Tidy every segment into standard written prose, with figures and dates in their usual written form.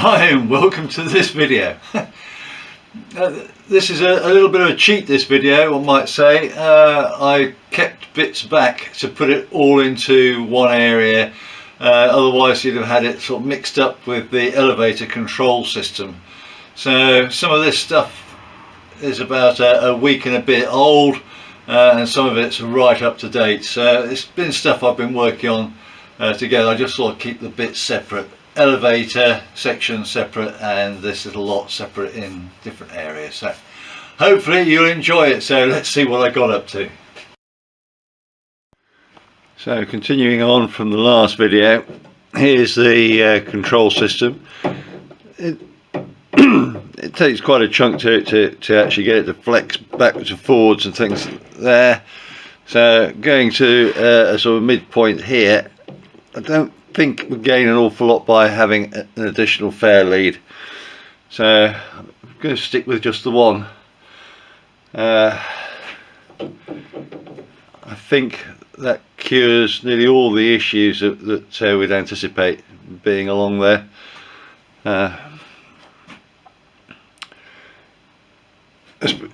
Hi and welcome to this video. This is a little bit of a cheat, this video, one might say. I kept bits back to put it all into one area, otherwise you'd have had it sort of mixed up with the elevator control system. So some of this stuff is about a week and a bit old, and some of it's right up to date. So it's been stuff I've been working on together. I just sort of keep the bits separate. Elevator section separate and this little lot separate in different areas. So hopefully you'll enjoy it. So let's see what I got up to. So continuing on from the last video, here's the control system. It takes quite a chunk to actually get it to flex backwards and forwards and things there. So going to a sort of midpoint here, I don't think we gain an awful lot by having an additional fair lead, so I'm going to stick with just the one. I think that cures nearly all the issues that we'd anticipate being along there.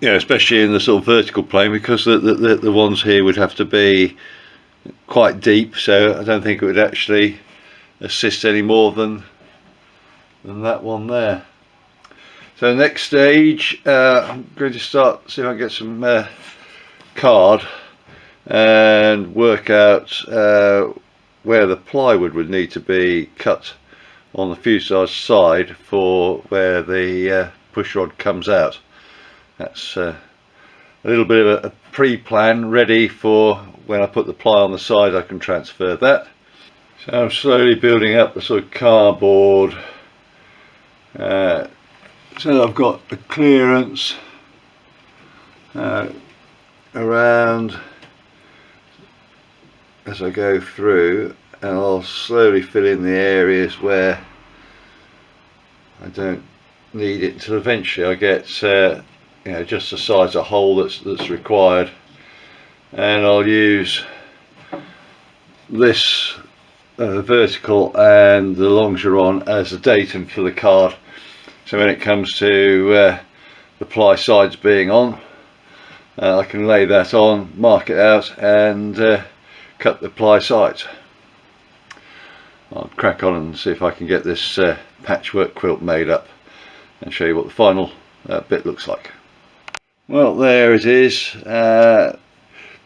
Especially in the sort of vertical plane, because the ones here would have to be quite deep, so I don't think it would actually assist any more than that one there. So next stage, I'm going to start, see if I can get some card and work out where the plywood would need to be cut on the fuselage side for where the push rod comes out. That's a little bit of a pre-plan ready for when I put the ply on the side. I can transfer that. So I'm slowly building up the sort of cardboard so that I've got a clearance around as I go through, and I'll slowly fill in the areas where I don't need it until eventually I get just the size of hole that's required, and I'll use this vertical and the longeron as a datum for the card, so when it comes to the ply sides being on, I can lay that on, mark it out and cut the ply sides. I'll crack on and see if I can get this patchwork quilt made up and show you what the final bit looks like. Well, there it is.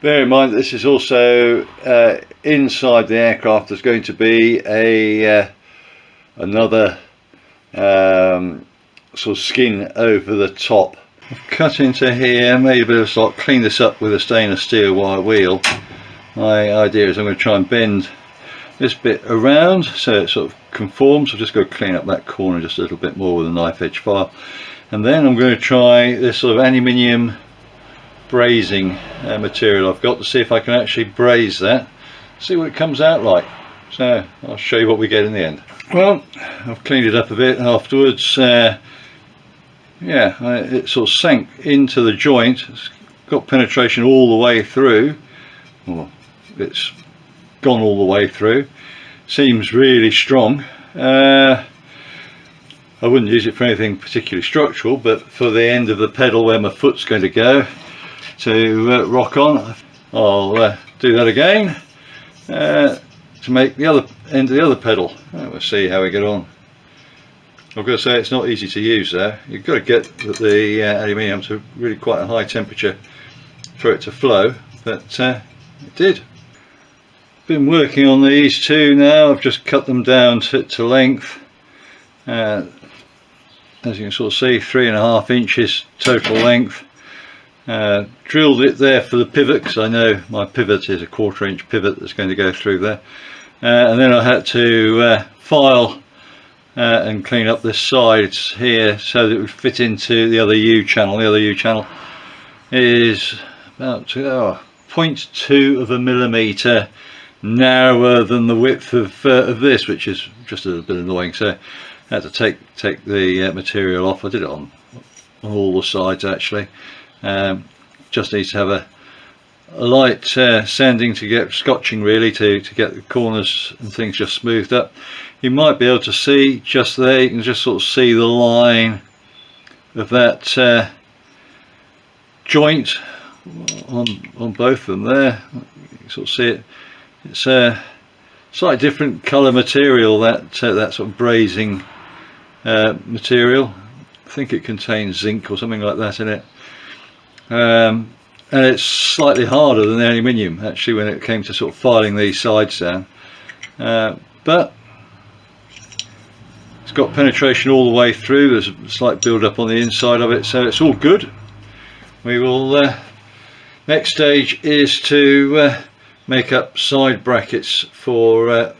Bear in mind that this is also inside the aircraft. There's going to be another sort of skin over the top. I've cut into here, made a bit of a slot, cleaned this up with a stainless steel wire wheel. My idea is I'm going to try and bend this bit around so it sort of conforms. I'll just go clean up that corner just a little bit more with a knife edge file, and then I'm going to try this sort of aluminium brazing material I've got to see if I can actually braze that, see what it comes out like. So I'll show you what we get in the end. Well, I've cleaned it up a bit afterwards. It sort of sank into the joint. It's got penetration all the way through. Well, it's gone all the way through. Seems really strong. I wouldn't use it for anything particularly structural, but for the end of the pedal where my foot's going to go to rock on, I'll do that again to make the other end of the other pedal. We'll see how we get on. I've got to say, it's not easy to use there. You've got to get the aluminium to really quite a high temperature for it to flow, but it did. Been working on these two now. I've just cut them down to length. As you can sort of see, 3.5 inches total length. Drilled it there for the pivot, because I know my pivot is a 1/4 inch pivot that's going to go through there, and then I had to file and clean up the sides here so that it would fit into the other U channel. The other U channel is about 0.2 of a millimetre narrower than the width of this, which is just a little bit annoying, so I had to take the material off. I did it on all the sides actually. Just needs to have light sanding to get scotching really to get the corners and things just smoothed up. You might be able to see just there, you can just sort of see the line of that joint on both of them there. You can sort of see it. It's a slightly different colour material, that sort of brazing material. I think it contains zinc or something like that in it. And it's slightly harder than the aluminium actually when it came to sort of filing these sides down, but it's got penetration all the way through. There's a slight build up on the inside of it, so it's all good. We will next stage is to make up side brackets for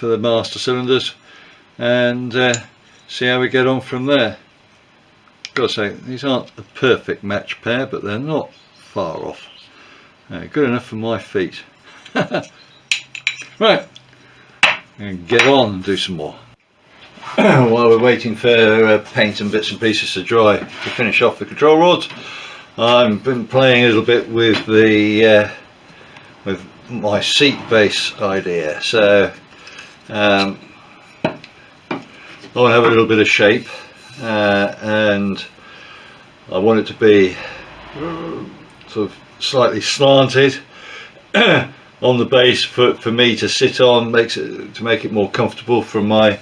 the master cylinders and see how we get on from there. Gotta say, these aren't a perfect match pair, but they're not far off. Good enough for my feet. Right, and get on and do some more. While we're waiting for paint and bits and pieces to dry to finish off the control rods, I've been playing a little bit with the with my seat base idea. So I want to have a little bit of shape, and I want it to be sort of slightly slanted on the base for me to sit on, to make it more comfortable from my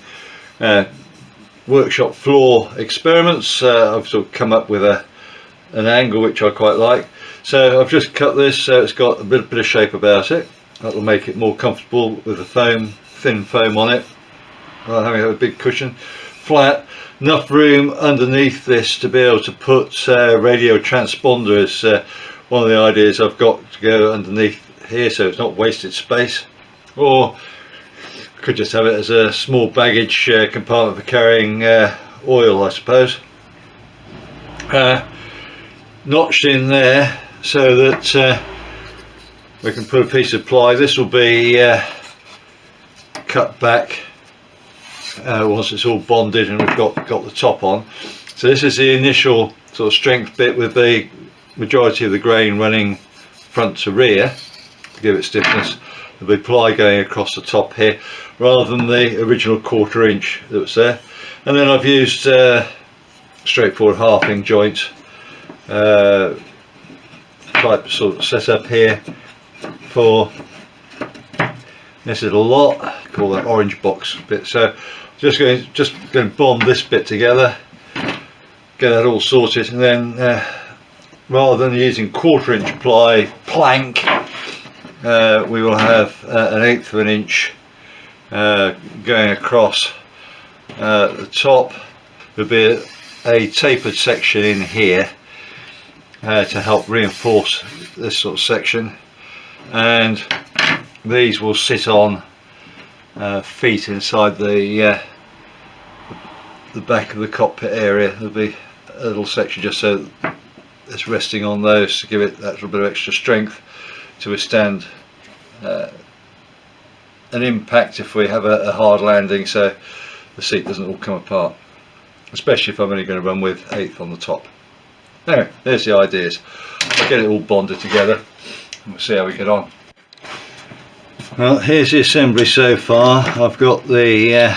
workshop floor experiments. I've sort of come up with an angle which I quite like, so I've just cut this so it's got a bit of shape about it. That will make it more comfortable with the foam, thin foam on it, rather than having a big cushion. Flat, enough room underneath this to be able to put radio transponders. One of the ideas I've got to go underneath here so it's not wasted space, or I could just have it as a small baggage compartment for carrying oil, I suppose. Notched in there so that we can put a piece of ply. This will be cut back once it's all bonded and we've got the top on. So this is the initial sort of strength bit with the majority of the grain running front to rear to give it stiffness. There'll be ply going across the top here rather than the original 1/4 inch that was there. And then I've used straightforward halving joint type sort of setup here for this little lot, call that orange box bit. So just going to bond this bit together, get that all sorted, and then rather than using 1/4 inch ply plank, we will have an 1/8 of an inch going across the top. There'll be a tapered section in here to help reinforce this sort of section, and these will sit on feet inside the back of the cockpit area. There'll be a little section just so it's resting on those to give it that little bit of extra strength to withstand an impact if we have a hard landing, so the seat doesn't all come apart, especially if I'm only going to run with 1/8 on the top. Anyway, there's the ideas. I'll get it all bonded together and we'll see how we get on. Well, here's the assembly so far. I've got the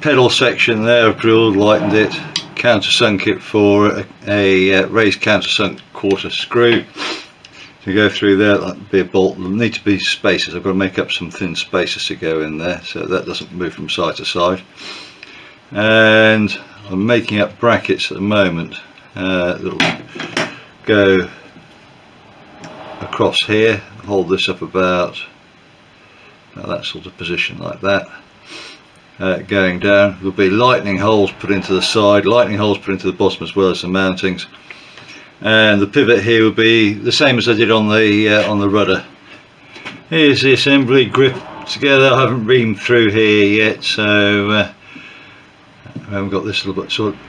pedal section there, I've drilled, lightened it, countersunk it for a raised countersunk 1/4 screw to go through there. That'll be a bolt. There'll need to be spacers. I've got to make up some thin spacers to go in there so that doesn't move from side to side. And I'm making up brackets at the moment that'll go across here, hold this up about that sort of position like that. Going down, there'll be lightning holes put into the side, lightning holes put into the bottom as well as the mountings, and the pivot here will be the same as I did on the rudder. Here's the assembly grip together. I haven't reamed through here yet, so I haven't got this little bit sort of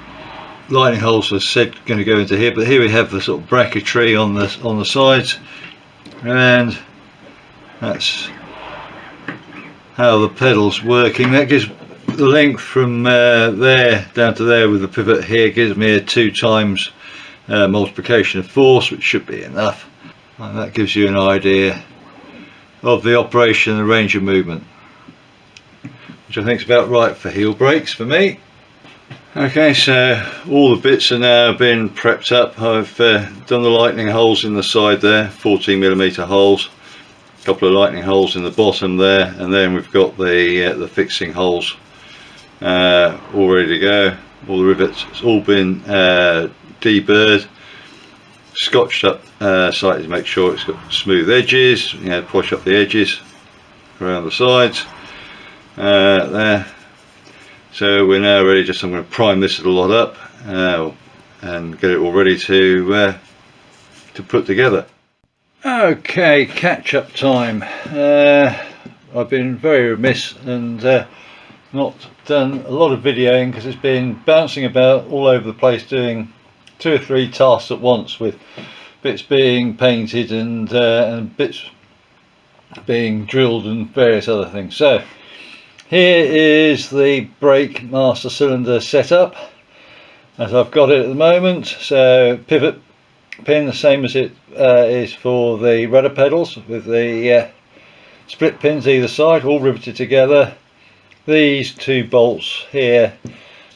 lightning holes, as I said, going to go into here. But here we have the sort of bracketry on the sides, and that's how the pedal's working. That gives the length from there down to there with the pivot here, gives me a 2 times multiplication of force, which should be enough, and that gives you an idea of the operation and the range of movement, which I think is about right for heel brakes for me. Okay, so all the bits are now been prepped up. I've done the lightning holes in the side there, 14mm holes, a couple of lightning holes in the bottom there, and then we've got the fixing holes all ready to go. All the rivets, it's all been deburred, scotched up slightly to make sure it's got smooth edges, you know, polish up the edges around the sides there. So we're now ready. I'm going to prime this little lot up and get it all ready to put together. Okay, catch-up time. I've been very remiss and not done a lot of videoing because it's been bouncing about all over the place doing 2 or 3 tasks at once, with bits being painted and bits being drilled and various other things. So here is the brake master cylinder setup as I've got it at the moment. So pivot pin, the same as it is for the rudder pedals, with the split pins either side, all riveted together. These 2 bolts here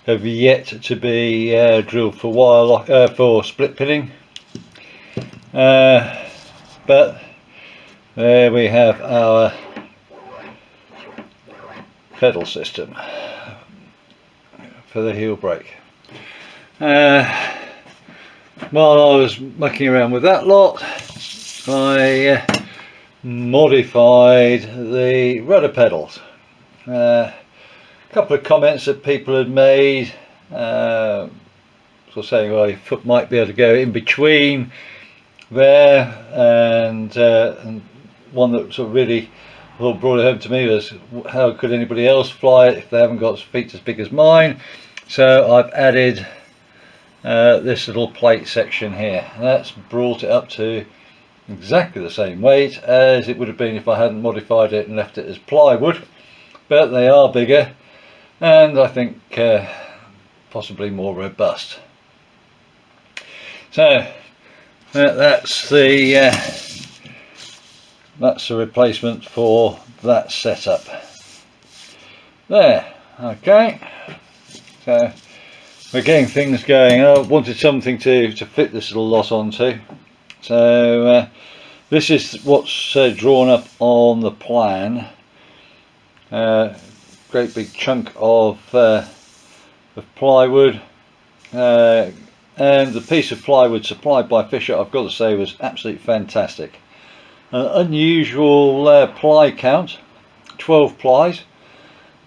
have yet to be drilled for wire lock, for split pinning, but there we have our pedal system for the heel brake. While I was mucking around with that lot, I modified the rudder pedals. A couple of comments that people had made, sort of saying, well, your foot might be able to go in between there, and one that sort of really brought it home to me was, how could anybody else fly it if they haven't got feet as big as mine? So I've added this little plate section here, and that's brought it up to exactly the same weight as it would have been if I hadn't modified it and left it as plywood, but they are bigger and I think possibly more robust. So that's the replacement for that setup there. Okay, so we're getting things going. I wanted something to fit this little lot onto, so this is what's drawn up on the plan. Great big chunk of plywood, and the piece of plywood supplied by Fisher, I've got to say, was absolutely fantastic. An unusual ply count, 12 plies,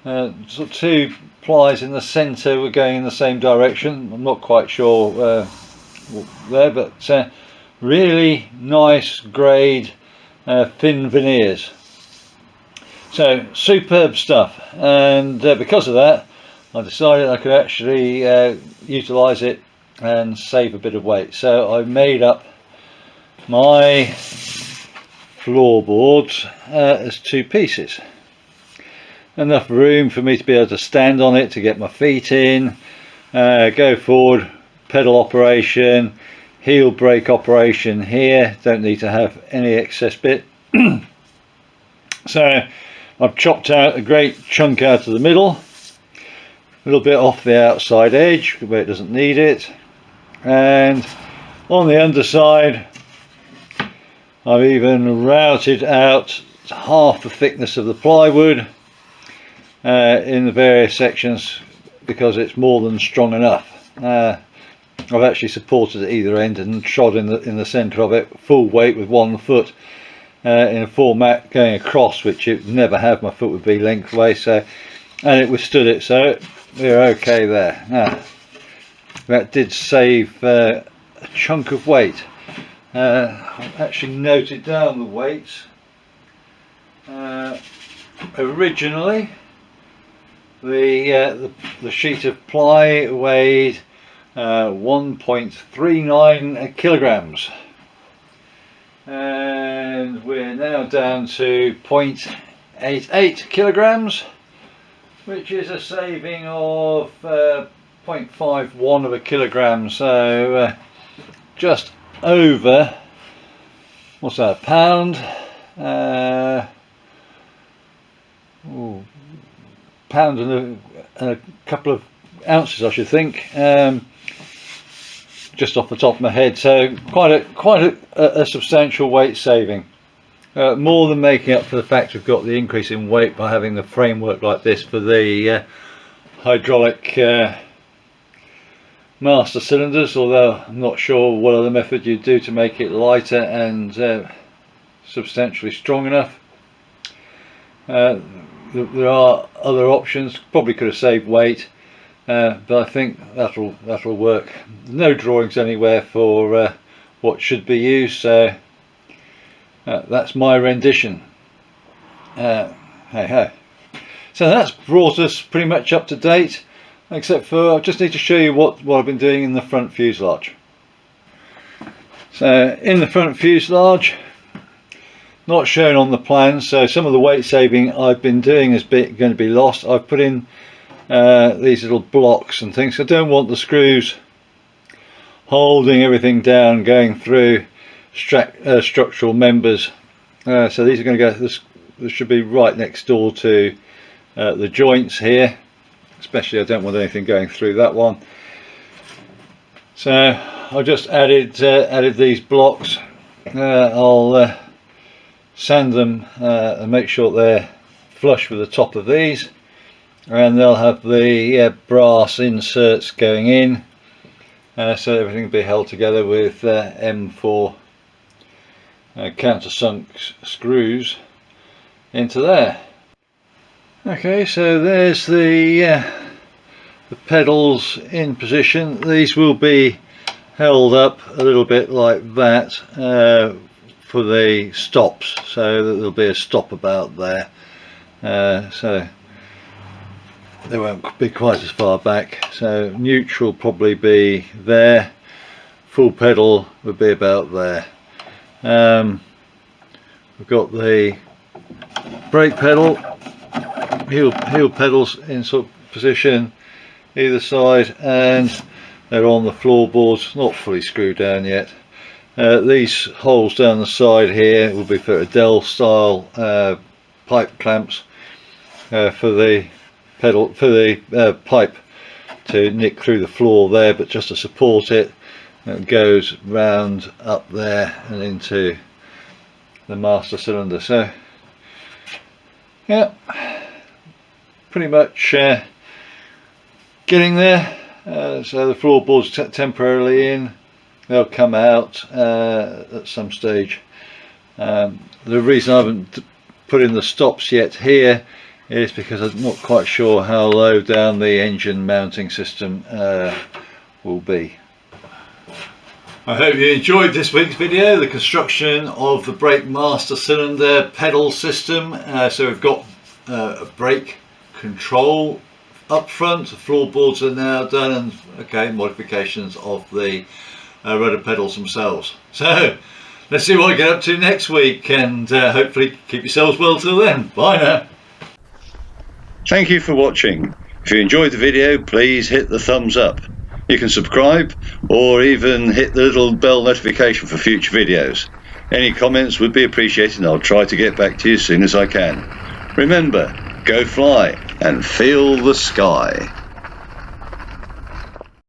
so 2 plies in the centre were going in the same direction. I'm not quite sure there, but really nice grade thin veneers. So superb stuff, and because of that I decided I could actually utilise it and save a bit of weight. So I made up my floorboards as 2 pieces. Enough room for me to be able to stand on it to get my feet in, go forward, pedal operation, heel brake operation here, don't need to have any excess bit. So I've chopped out a great chunk out of the middle, a little bit off the outside edge where it doesn't need it, and on the underside I've even routed out half the thickness of the plywood in the various sections, because it's more than strong enough. I've actually supported at either end and trod in the centre of it, full weight with 1 foot in a format going across, which it would never have. My foot would be lengthways, so, and it withstood it, so we're okay there. Now, that did save a chunk of weight. I've actually noted down the weights. Originally the sheet of ply weighed 1.39 kilograms, and we're now down to 0.88 kilograms, which is a saving of 0.51 of a kilogram. So just over, what's that, a pound, pound and a couple of ounces, I should think, just off the top of my head. So quite a substantial weight saving, more than making up for the fact we've got the increase in weight by having the framework like this for the hydraulic master cylinders, although I'm not sure what other method you'd do to make it lighter and substantially strong enough. There are other options. Probably could have saved weight, but I think that'll work. No drawings anywhere for what should be used, so that's my rendition. Hey ho. So that's brought us pretty much up to date, except for I just need to show you what I've been doing in the front fuselage. So in the front fuselage, not shown on the plan, so some of the weight saving I've been doing is going to be lost. I've put in these little blocks and things. I don't want the screws holding everything down going through structural members, so these are going to go, this should be right next door to the joints here, especially I don't want anything going through that one. So I just added these blocks. I'll sand them and make sure they're flush with the top of these, and they'll have the brass inserts going in, so everything will be held together with M4 countersunk screws into there. Okay, so there's the pedals in position. These will be held up a little bit like that for the stops, so that there'll be a stop about there, so they won't be quite as far back. So neutral probably be there, full pedal would be about there. We've got the brake pedal, heel pedals in sort of position either side, and they're on the floorboards, not fully screwed down yet. These holes down the side here will be for Adele style pipe clamps for the pedal, for the pipe to nick through the floor there, but just to support it. It goes round up there and into the master cylinder. So yeah, pretty much getting there. So the floorboards temporarily in, they'll come out at some stage. The reason I haven't put in the stops yet here is because I'm not quite sure how low down the engine mounting system will be. I hope you enjoyed this week's video, the construction of the brake master cylinder pedal system. So we've got a brake control up front, the floorboards are now done, and okay, modifications of the rudder pedals themselves. So let's see what I get up to next week, and hopefully keep yourselves well till then. Bye now. Thank you for watching. If you enjoyed the video, please hit the thumbs up. You can subscribe or even hit the little bell notification for future videos. Any comments would be appreciated, and I'll try to get back to you as soon as I can. Remember, go fly and feel the sky.